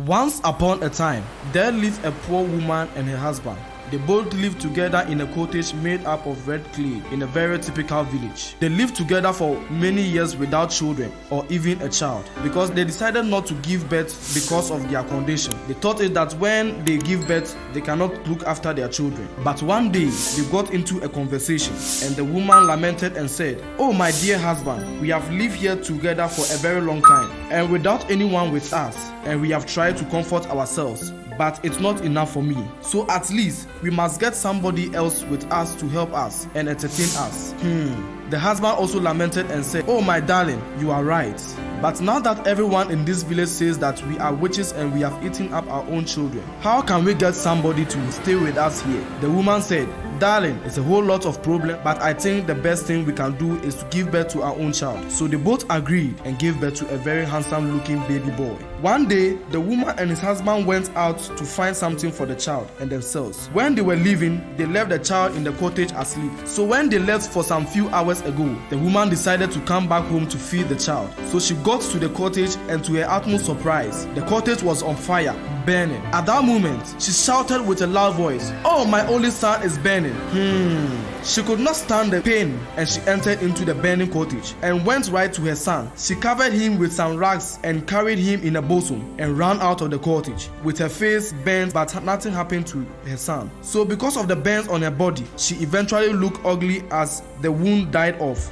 Once upon a time, there lived a poor woman and her husband. They both lived together in a cottage made up of red clay in a very typical village. They lived together for many years without children or even a child because they decided not to give birth because of their condition. They thought it that when they give birth, they cannot look after their children. But one day, they got into a conversation and the woman lamented and said, "Oh my dear husband, we have lived here together for a very long time and without anyone with us, and we have tried to comfort ourselves. But it's not enough for me. So at least we must get somebody else with us to help us and entertain us." The husband also lamented and said, "Oh my darling, you are right. But now that everyone in this village says that we are witches and we have eaten up our own children, how can we get somebody to stay with us here?" The woman said, "Darling, it's a whole lot of problem, but I think the best thing we can do is to give birth to our own child." So they both agreed and gave birth to a very handsome looking baby boy. One day, the woman and his husband went out to find something for the child and themselves. When they were leaving, they left the child in the cottage asleep. So when they left for some few hours ago, the woman decided to come back home to feed the child. So she got to the cottage and to her utmost surprise, the cottage was on fire, burning. At that moment, she shouted with a loud voice, "Oh, my only son is burning." She could not stand the pain and she entered into the burning cottage and went right to her son. She covered him with some rags and carried him in a bosom and ran out of the cottage with her face burnt, but nothing happened to her son. So because of the burns on her body, she eventually looked ugly as the wound died off.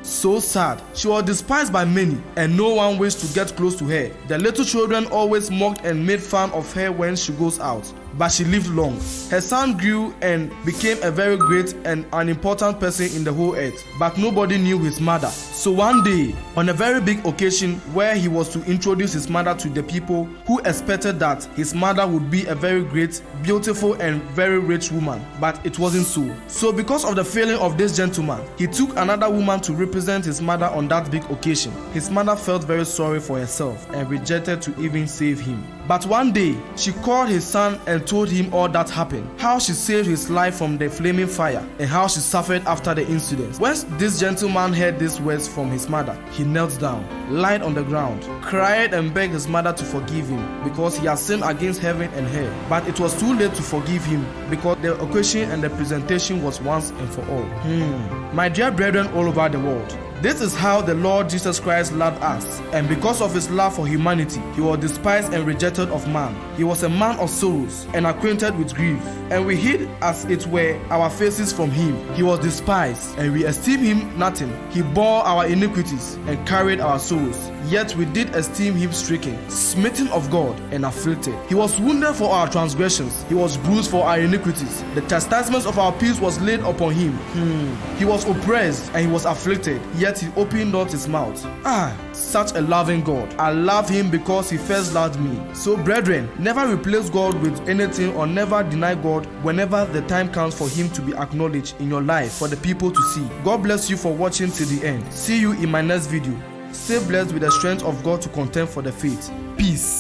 So sad. She was despised by many and no one wished to get close to her. The little children always mocked and made fun of her when she goes out. But she lived long. Her son grew and became a very great and an important person in the whole earth. But nobody knew his mother. So one day, on a very big occasion where he was to introduce his mother to the people who expected that his mother would be a very great, beautiful and very rich woman. But it wasn't so. So because of the failing of this gentleman, he took another woman to represent his mother on that big occasion. His mother felt very sorry for herself and rejected to even save him. But one day, she called his son and told him all that happened, how she saved his life from the flaming fire and how she suffered after the incident. When this gentleman heard these words from his mother, he knelt down, lied on the ground, cried and begged his mother to forgive him because he had sinned against heaven and her. But it was too late to forgive him because the occasion and the presentation was once and for all. My dear brethren all over the world, this is how the Lord Jesus Christ loved us, and because of his love for humanity, he was despised and rejected of man. He was a man of sorrows and acquainted with grief, and we hid as it were our faces from him. He was despised, and we esteemed him nothing. He bore our iniquities and carried our sorrows, yet we did esteem him stricken, smitten of God, and afflicted. He was wounded for our transgressions, he was bruised for our iniquities. The chastisement of our peace was laid upon him. He was oppressed and he was afflicted, yet he opened not his mouth. Such a loving God. I love him because he first loved me. So brethren, never replace God with anything or never deny God whenever the time comes for him to be acknowledged in your life for the people to see. God bless you for watching till the end. See you in my next video. Stay blessed with the strength of God to contend for the faith. Peace.